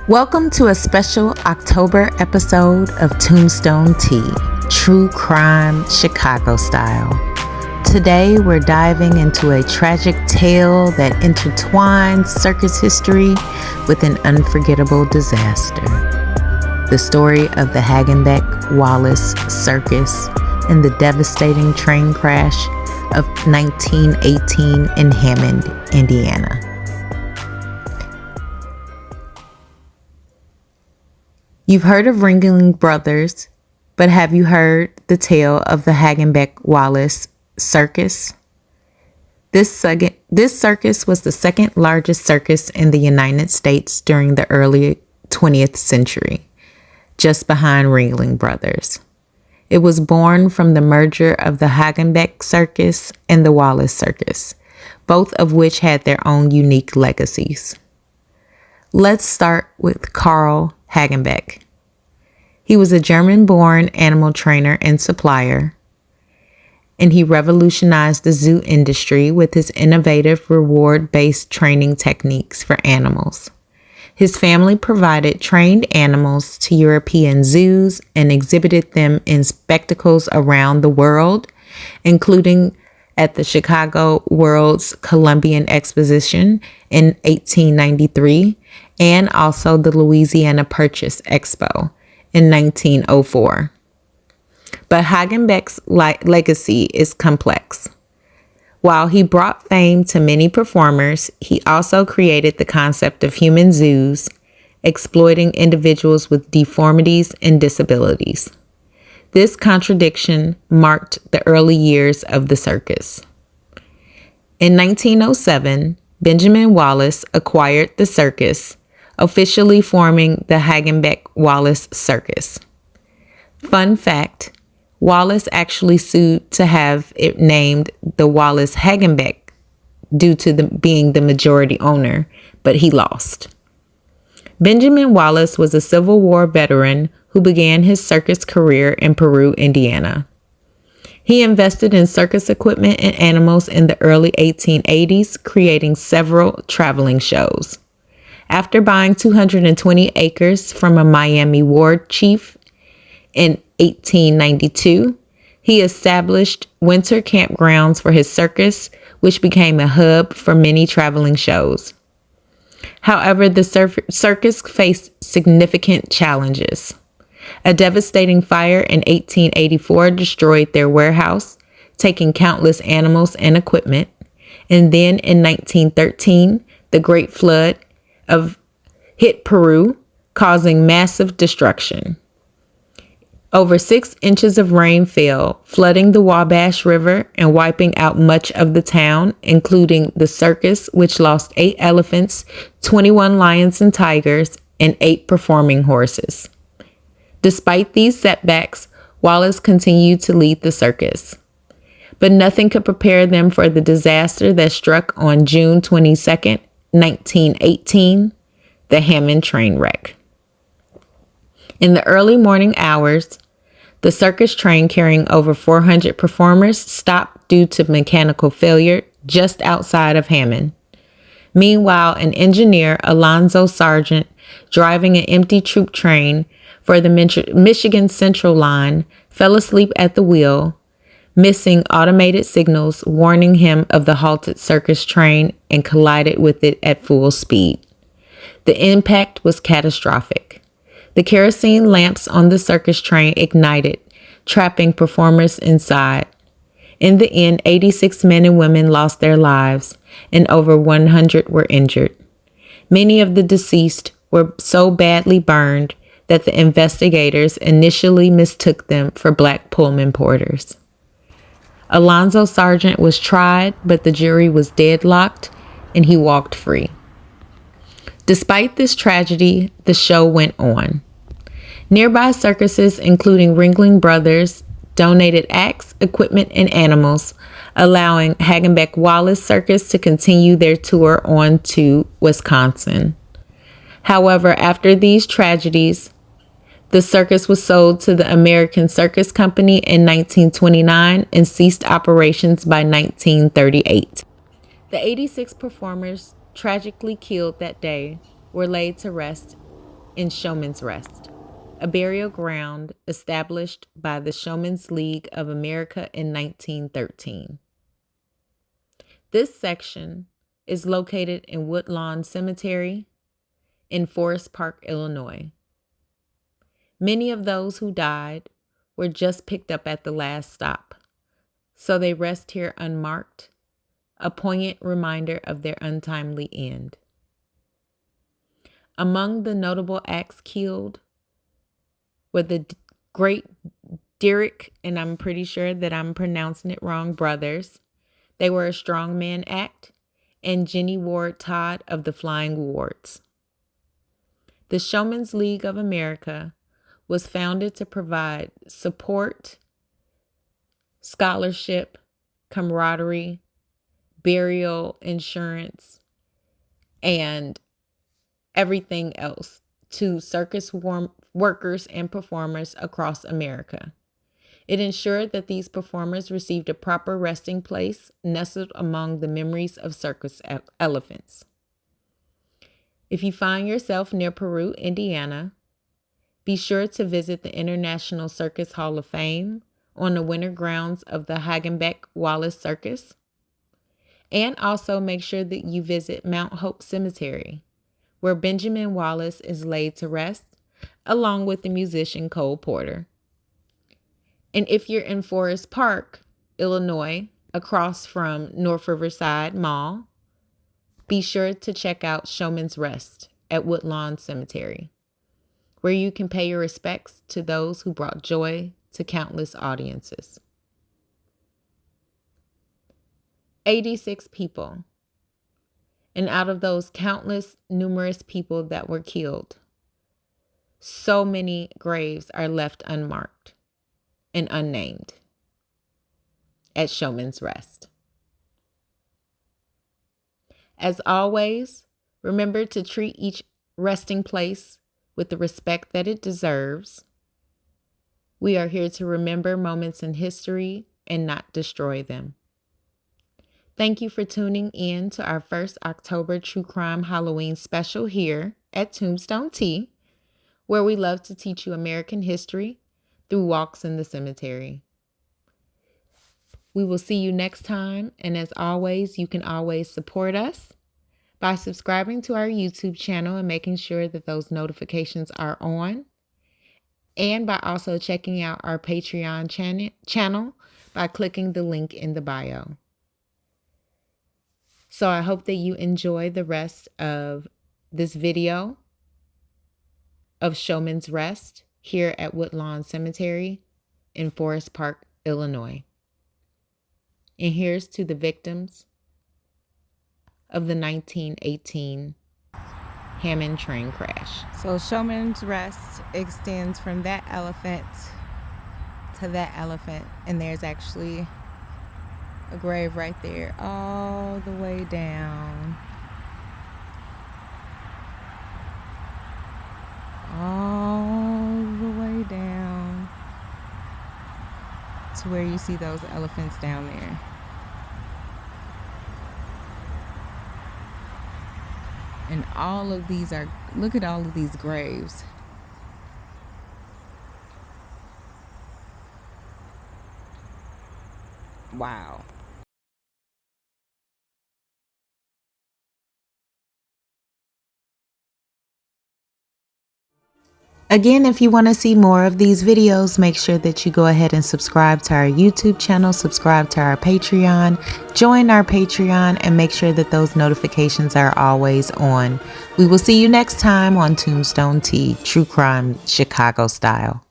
Welcome to a special October episode of Tombstone Tea, True Crime Chicago Style. Today we're diving into a tragic tale that intertwines circus history with an unforgettable disaster. The story of the Hagenbeck Wallace Circus and the devastating train crash of 1918 in Hammond, Indiana. You've heard of Ringling Brothers, but have you heard the tale of the Hagenbeck Wallace Circus? This circus was the second largest circus in the United States during the early 20th century, just behind Ringling Brothers. It was born from the merger of the Hagenbeck Circus and the Wallace Circus, both of which had their own unique legacies. Let's start with Carl Hagenbeck. He was a German-born animal trainer and supplier, and he revolutionized the zoo industry with his innovative reward-based training techniques for animals. His family provided trained animals to European zoos and exhibited them in spectacles around the world, including at the Chicago World's Columbian Exposition in 1893 and also the Louisiana Purchase Expo in 1904. But Hagenbeck's legacy is complex. While he brought fame to many performers, he also created the concept of human zoos, exploiting individuals with deformities and disabilities. This contradiction marked the early years of the circus. In 1907, Benjamin Wallace acquired the circus, officially forming the Hagenbeck Wallace Circus. Fun fact, Wallace actually sued to have it named the Wallace Hagenbeck due to being the majority owner, but he lost. Benjamin Wallace was a Civil War veteran who began his circus career in Peru, Indiana. He invested in circus equipment and animals in the early 1880s, creating several traveling shows. After buying 220 acres from a Miami ward chief in 1892, he established winter campgrounds for his circus, which became a hub for many traveling shows. However, the circus faced significant challenges. A devastating fire in 1884 destroyed their warehouse, taking countless animals and equipment. And then in 1913, the Great Flood hit Peru, causing massive destruction. Over 6 inches of rain fell, flooding the Wabash River and wiping out much of the town, including the circus, which lost 8 elephants, 21 lions and tigers, and 8 performing horses. Despite these setbacks, Wallace continued to lead the circus. But nothing could prepare them for the disaster that struck on June 22nd, 1918, the Hammond train wreck. In the early morning hours, the circus train carrying over 400 performers stopped due to mechanical failure just outside of Hammond. Meanwhile, an engineer, Alonzo Sargent, driving an empty troop train for the Michigan Central line, fell asleep at the wheel, missing automated signals warning him of the halted circus train, and collided with it at full speed. The impact was catastrophic. The kerosene lamps on the circus train ignited, trapping performers inside. In the end, 86 men and women lost their lives, and over 100 were injured. Many of the deceased were so badly burned that the investigators initially mistook them for black Pullman porters. Alonzo Sargent was tried, but the jury was deadlocked, and he walked free. Despite this tragedy, the show went on. Nearby circuses, including Ringling Brothers, donated acts, equipment, and animals, allowing Hagenbeck Wallace Circus to continue their tour on to Wisconsin. However, after these tragedies, the circus was sold to the American Circus Company in 1929 and ceased operations by 1938. The 86 performers tragically killed that day were laid to rest in Showmen's Rest, a burial ground established by the Showmen's League of America in 1913. This section is located in Woodlawn Cemetery in Forest Park, Illinois. Many of those who died were just picked up at the last stop, so they rest here unmarked, a poignant reminder of their untimely end. Among the notable acts killed were the great Derrick, and I'm pretty sure that I'm pronouncing it wrong, brothers. They were a strongman act, and Jenny Ward Todd of the Flying Wards. The Showmen's League of America was founded to provide support, scholarship, camaraderie, burial insurance, and everything else to circus workers and performers across America. It ensured that these performers received a proper resting place nestled among the memories of circus elephants. If you find yourself near Peru, Indiana, be sure to visit the International Circus Hall of Fame on the winter grounds of the Hagenbeck Wallace Circus. And also make sure that you visit Mount Hope Cemetery, where Benjamin Wallace is laid to rest, along with the musician Cole Porter. And if you're in Forest Park, Illinois, across from North Riverside Mall, be sure to check out Showmen's Rest at Woodlawn Cemetery, where you can pay your respects to those who brought joy to countless audiences. 86 people. And out of those countless, numerous people that were killed, so many graves are left unmarked and unnamed at Showmen's Rest. As always, remember to treat each resting place with the respect that it deserves. We are here to remember moments in history and not destroy them. Thank you for tuning in to our first October True Crime Halloween special here at Tombstone Tea, where we love to teach you American history through walks in the cemetery. We will see you next time, and as always, you can always support us by subscribing to our YouTube channel and making sure that those notifications are on, and by also checking out our Patreon channel by clicking the link in the bio. So I hope that you enjoy the rest of this video of Showmen's Rest here at Woodlawn Cemetery in Forest Park, Illinois. And here's to the victims of the 1918 Hammond train crash. So Showmen's Rest extends from that elephant to that elephant, and there's actually a grave right there all the way down. All the way down to where you see those elephants down there. And all of these are, look at all of these graves. Wow. Again, if you want to see more of these videos, make sure that you go ahead and subscribe to our YouTube channel, subscribe to our Patreon, join our Patreon, and make sure that those notifications are always on. We will see you next time on Tombstone Tea, True Crime Chicago Style.